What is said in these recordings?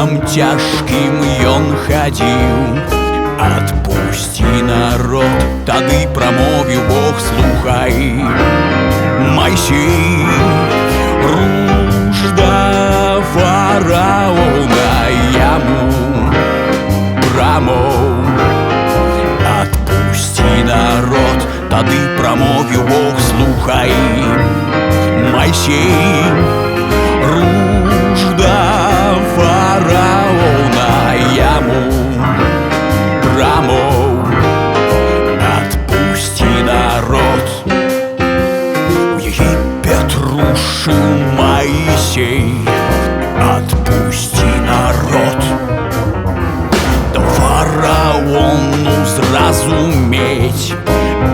путем тяжким ён хадзіў. Отпусти, народ, тады промовил Бог, слухай. Майсей, ружда фараона яму промов. Отпусти, народ, тады промовил Бог, слухай. Майсей, ружда фараона яму промов. Отпусти, народ. В Египет рушил Моисей. Отпусти, народ. Да фараону зразуметь.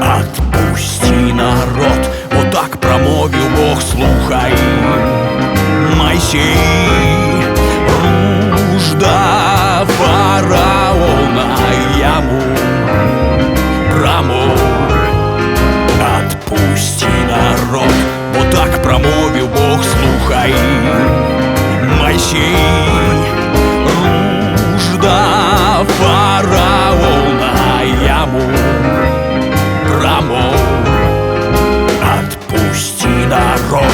Отпусти, народ. Вот так промовил Бог, слухай. Моисей, ружда фараона яму промов. Отпусти, народ. Вот так промовил Бог, слухай. Моисей, ружда фараона яму промов. Отпусти, народ.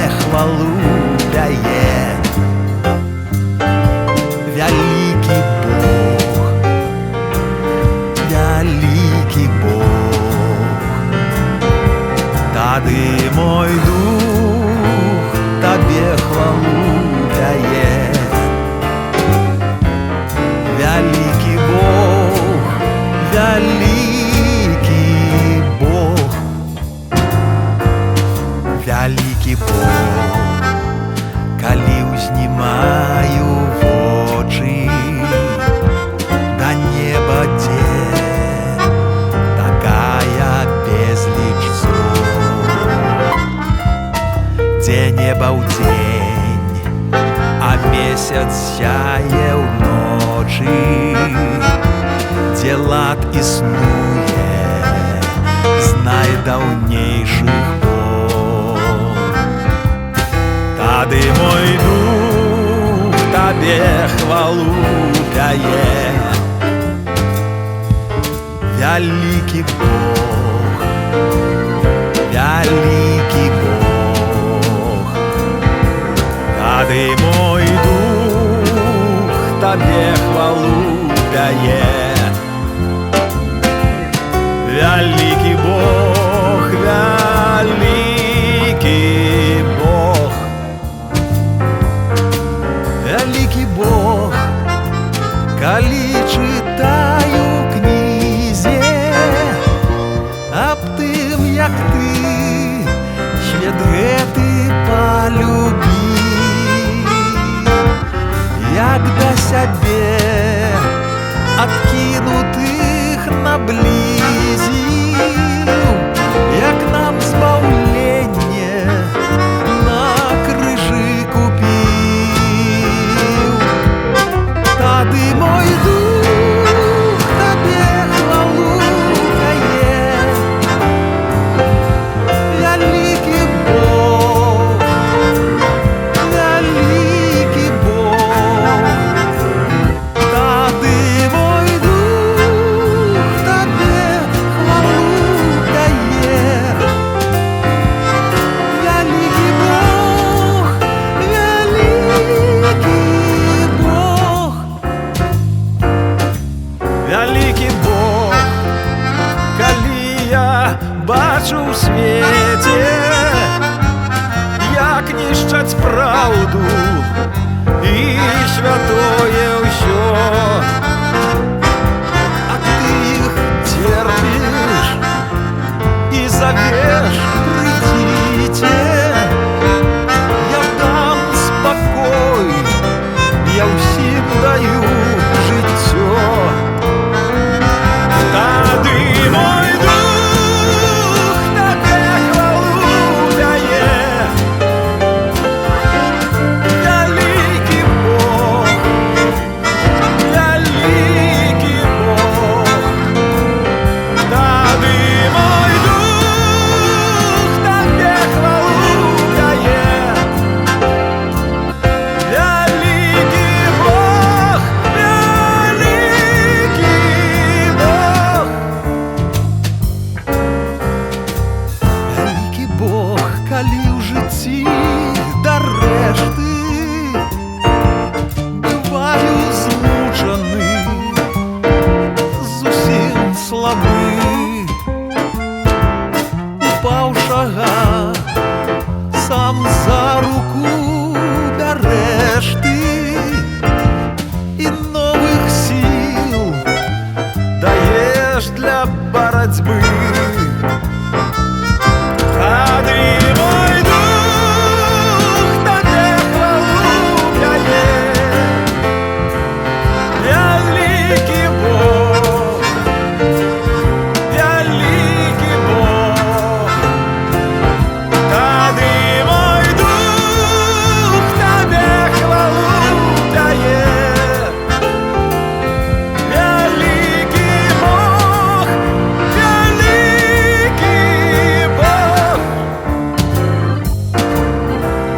хвалу дае. Вялікі Бог, вялікі Бог, тады мой дух табе хвалу дае. Вялікі Бог, вялікі Бог, вялікі Бог, калі ўзнімаю вочы да неба, дзе такая безліч зорь, дзе неба ў дзень, а месяц сяе ў ночы, дзе лад існуе з найдаўнейшых пор. Тады мой дух табе хвалу дае. Вялікі Бог, вялікі Бог, тады мой дух табе хвалу дае. Вялікі Бог, вялікі Бог, вялікі Бог, калі чытаю кнізе аб тым, як ты свет гэты палюбіў, як да сябе адкінутых наблізіў, як нам збаўленне на крыжы купіў. Тады мой дух табе хвалу дае. Вялікі Бог, вялікі Бог, тады мой дух табе хвалу дае. Вялікі Бог, вялікі Бог, вялікі Бог, калі я бачу ў свеце, як нішчаць праўду і святое ўсё, а ты іх церпіш і завеш, прыйдзіце, я дам спакой, я ўсім даю жыццё. Тады мой дух табе хвалу дае. Вялікі Бог, вялікі Бог, тады мой дух табе хвалу дае. Вялікі Бог, вялікі Бог, вялікі Бог, калі ў жыцці дарэшты бываю змучаны, зусім слабы, упаў шага, сам за руку бярэш ты і новых сіл даеш для барацьбы. Тады мой дух табе хвалу дае. Вялікі Бог, вялікі Бог, тады мой дух табе хвалу дае. Вялікі Бог, вялікі Бог,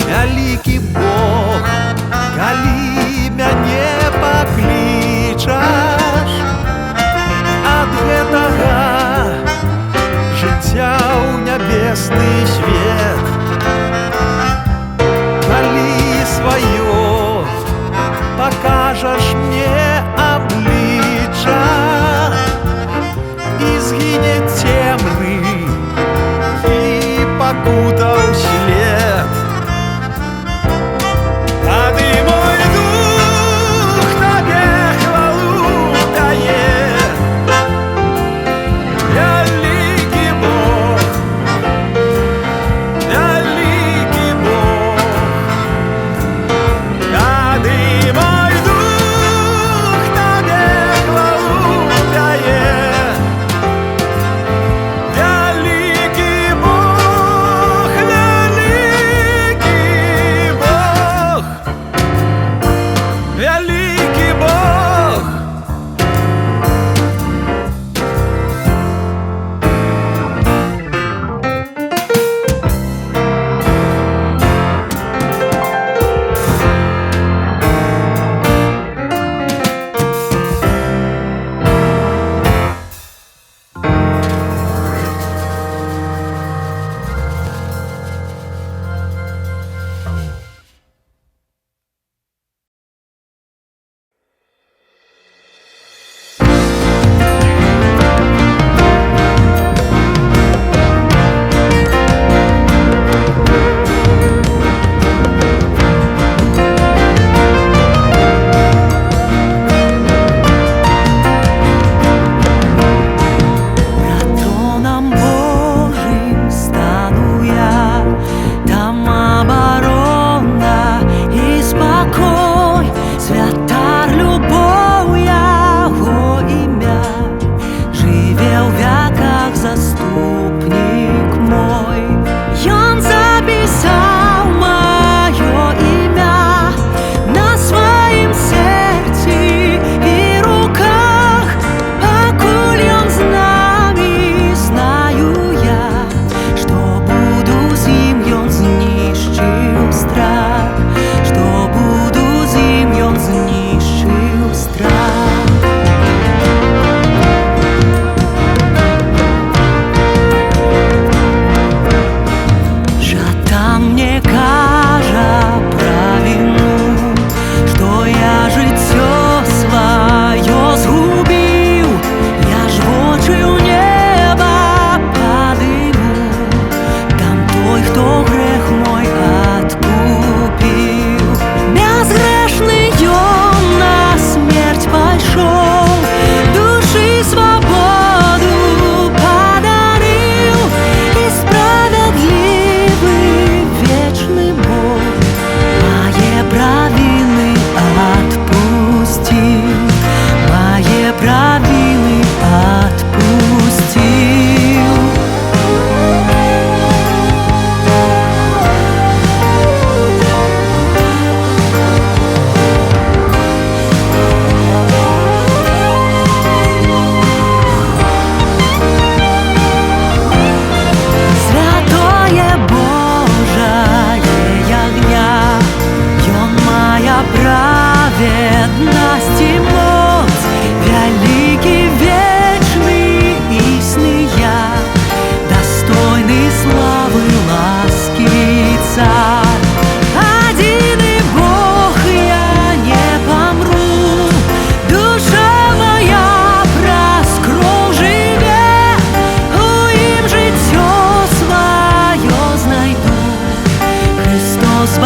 вялікі Бог, калі мяне паклічаш ад гэтага жыцця ў нябесны свет,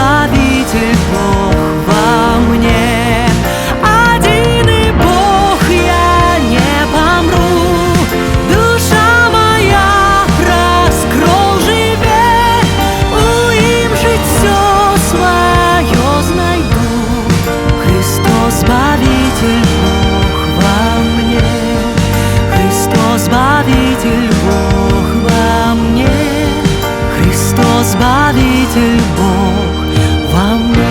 Избавитель Бог во мне. Один и Бог, я не помру. Душа моя раскрол живе, у им жить все свое знайду. Христос Избавитель Бог во мне. Христос Избавитель Бог во мне. Христос Избавитель Бог во мне.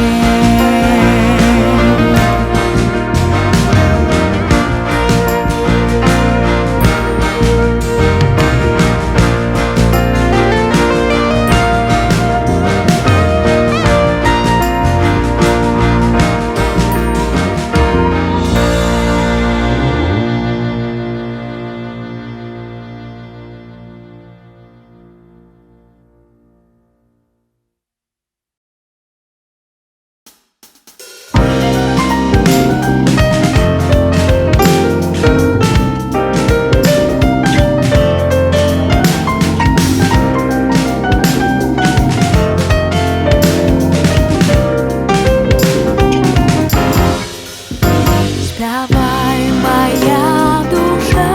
Давай, моя душа,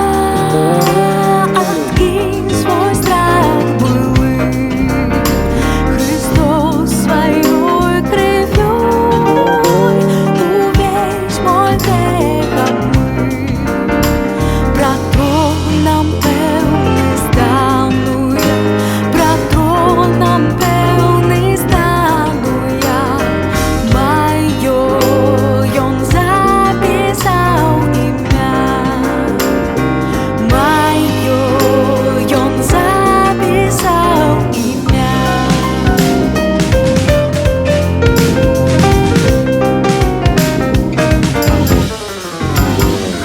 откинь свой страх былый. Христос своей кровью увесь мой грех обмыл. Про то нам певний стану я, про то нам певний стану я. Мое ён записал имя, мое ён записал имя.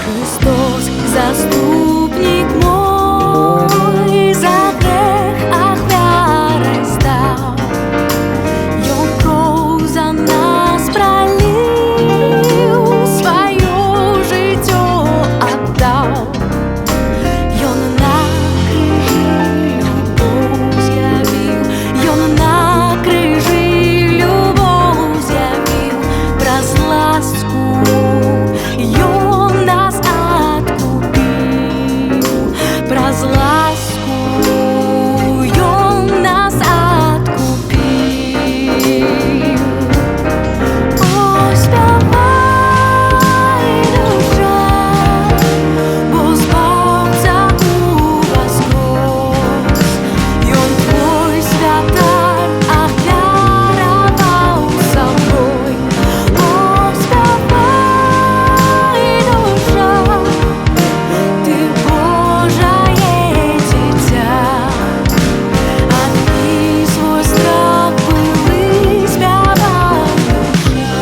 Христос заступник мой, за грех ахвярой стал. Ён кроў за нас пролил, свое життё отдал. Ён на крыжи любовь з'явил, ён на крыжи любовь з'явил. Праз ласку ён нас откупил, праз ласку ён нас откупил. О, спявай, душа, бо Збавца уваскрос. Ён твой святар ахвяраваў сабой. О, спявай, душа, ты Божае дзіця. Адкінь свой страх былы, спявай, душа.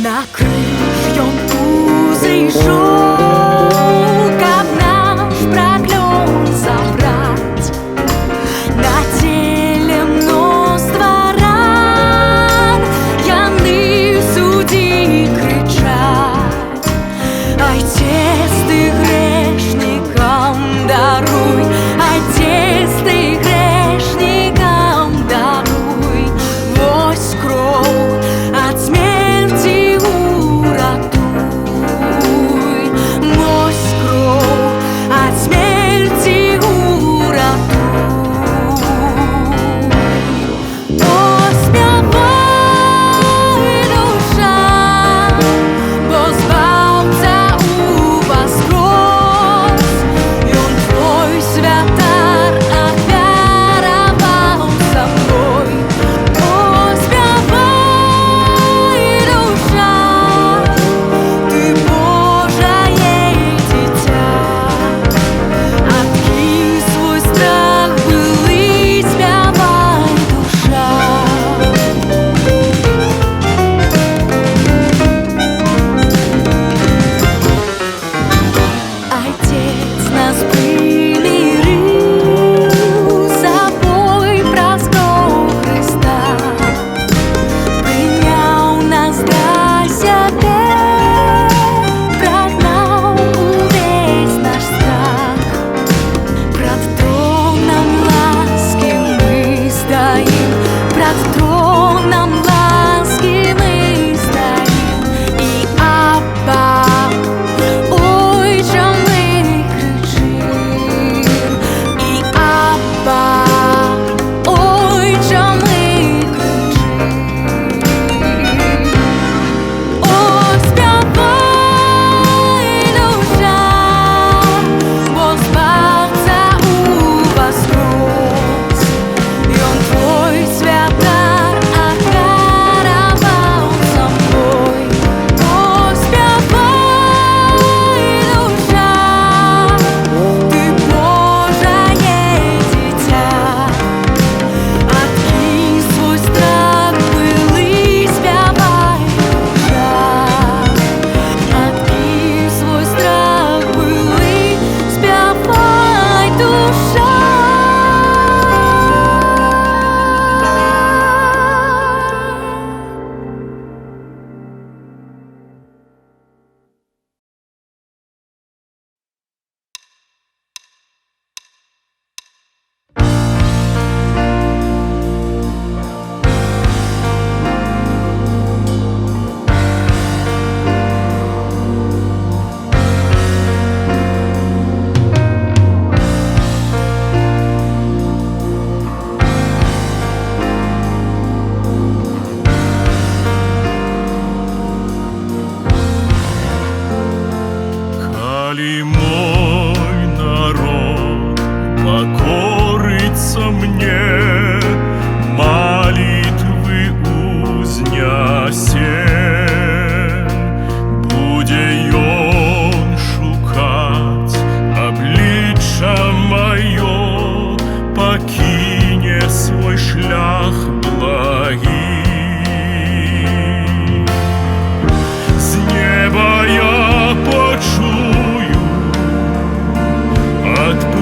На крыж ён узышоў, каб наш праклён забраць. На целе мноства ран, яны в судзе крычаць. Отец, ты грешникам даруй, Отец, ты грешникам даруй. Вось кроў ад смерти уратуй. Вось кроў ад смерти уратуй. О, спявай, душа, бо Збавца уваскрос. Ён твой святар ахвяраваў сабой. О, спявай, душа, ты Божае дзіця. Адкінь свой страх былы, спявай, душа. Отец нас примирил с собой праз кроў Христа. Прыняў нас да сябе, прагнаў увесь наш страх.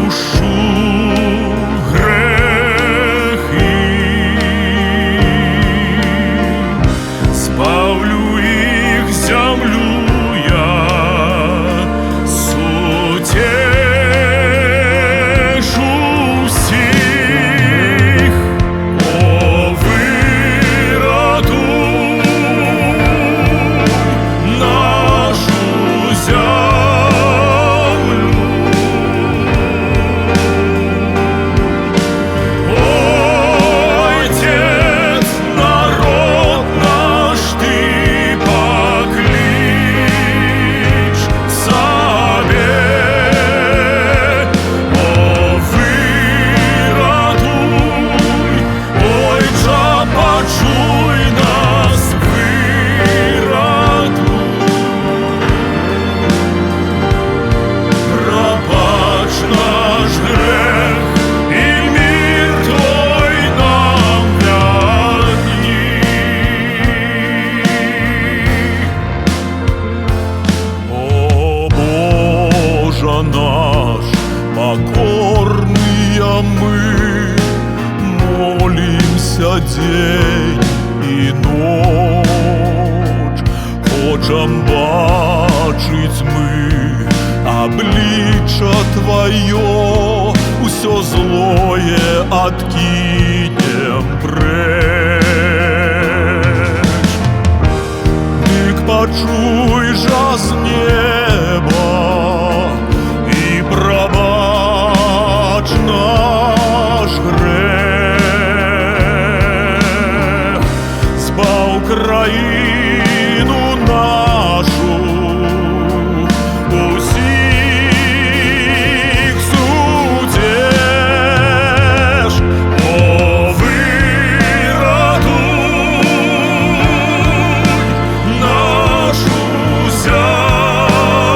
душу грехи, спавлю їх землю я, сутешу всіх. О, виратуй нашу землю. Ой, Отец, народ наш ты поклич себе. О, виратуй, ой, Отче, почуй нас, виратуй. Пробач наш грех, и мир Твой нам верни. О, Боже наш, покорные мы, молимся день и ночь. Хочем бачить мы обличчя Твое, усё злое откинем преч. Тык почуй жа з неба и пробач наш грех. Збав країну нашу усіх судеж. О, виратуй нашу землю.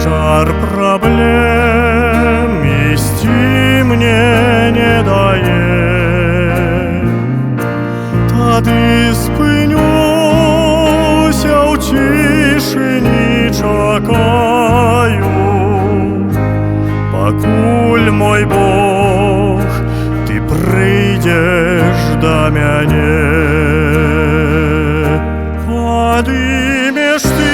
Пожар проблем місті мне не дає, тоді спинюся у тишині, чекаю, покуль мой Бог, ти прийдеш до мене. Подымешь ты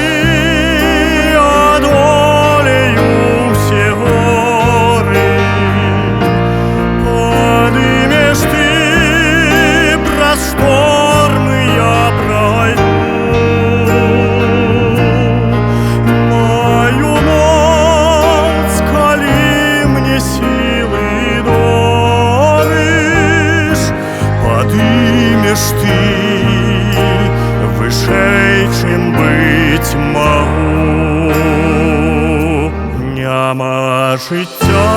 одолею все горы, подымешь ты просторы, я пройду. Мою моць, коли мне силы доришь, подымешь ты вышей, чим быть могу. Няма життя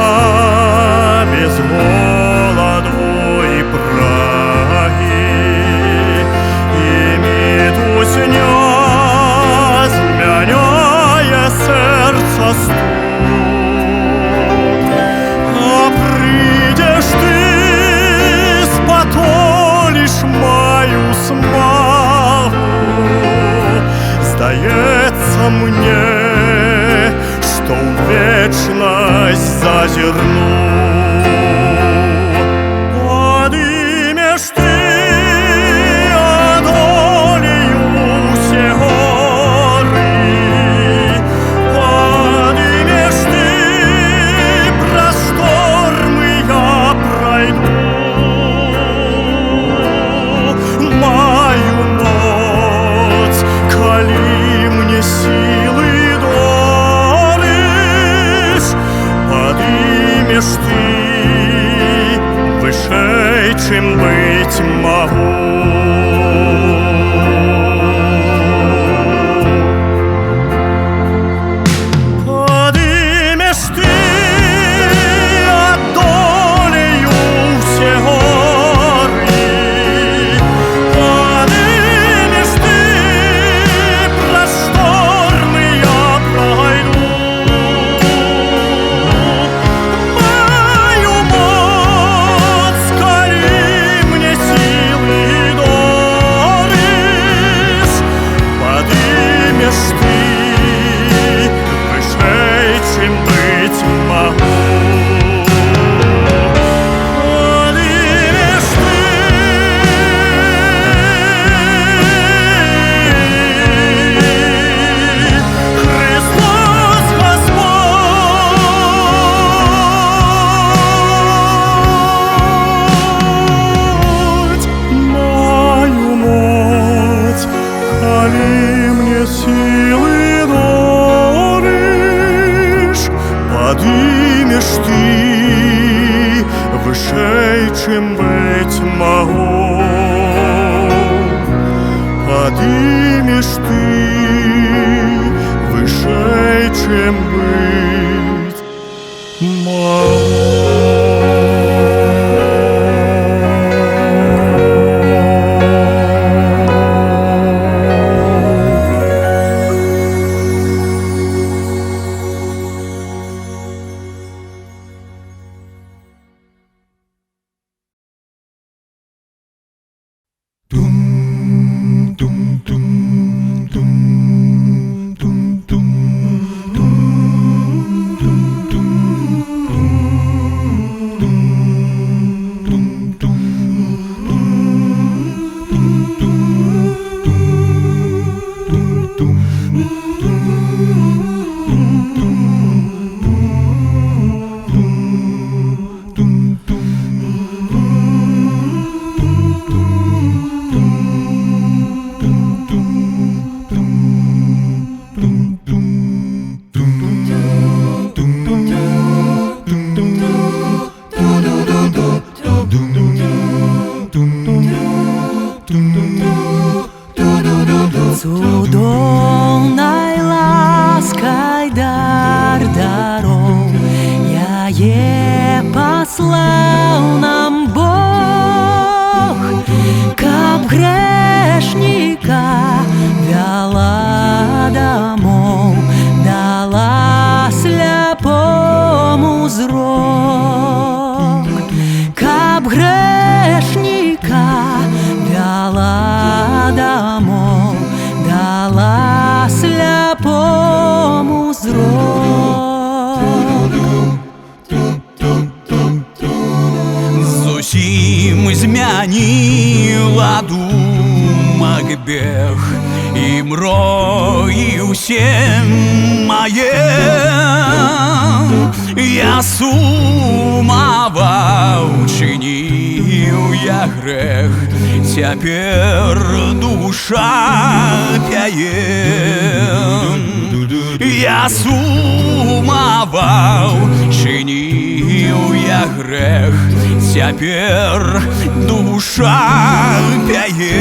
без голоду і праги, і мітусня змяняє серце стук. А прийдеш ти, спотолиш мою смагу. Здається мне, что в вечность зазирну. Подымешь ты одолею все горы, подымешь ты просторы, я пройду. Мою моць, коли мне силы доришь, подымешь ты вышей, чим быть могу. Подымешь ты одолею все горы, подымешь ты просторы, я пройду. Мою моць, коли мне силы доришь, подымешь ты вышей, чим быть могу. Подымешь ты, Христос Господь. Мою моць, коли мне силы доришь, подымешь ты вышей, чим быть могу. Подымешь ты вышей, чим быть запому зрок. Зусім змяніла думак бег, і мрої усе мае. Я сумаваў, чыніў я грэх, цяпер душа пяе. Я сумаваў, чыніў я грэх, цяпер душа пяе.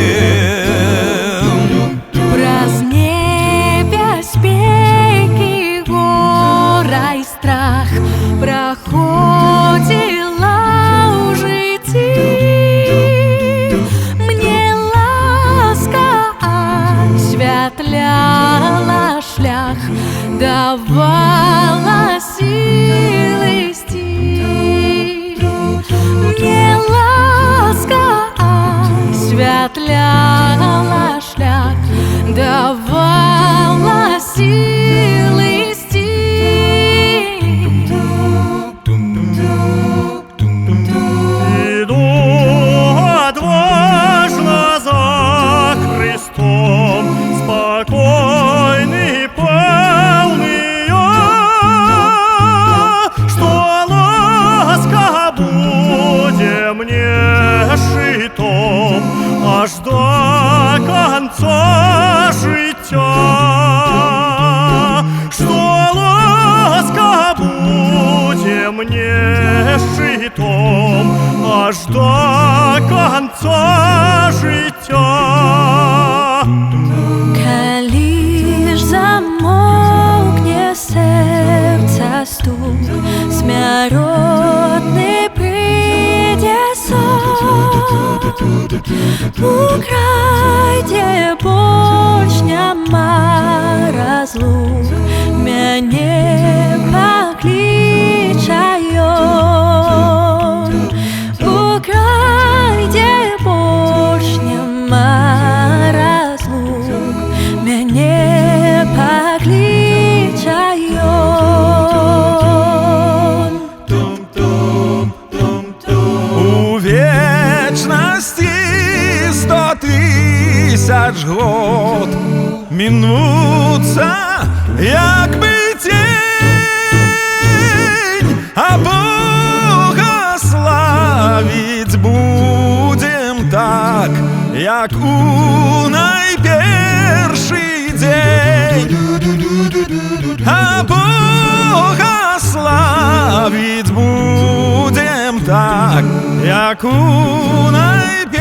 Праз небяспекі, гора і страх праходзіла ў жыцці. Мне ласка асвятляла шлях, давала сілы ісці. Мне ласка асвятляла шлях, давала сілы ісці. Іду адважна за Христом, спокойный, пэўны я, што ласка будзе мне шытом аж до конца жыцця. Што ласка будзе мне шытом аж до конца жыцця. Калі ж замоўкне сэрца стук, смяротны прыйдзе сон. У край, дзе больш няма разлук, мяне пакліча ён. У край, дзе больш няма разлук, мяне пакліча ён. У вечнасці 100 000 год минуться, як бы тень, а Бога славить будем так, як у найперший день. А Бога славить будем так, як у найперший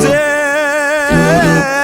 день.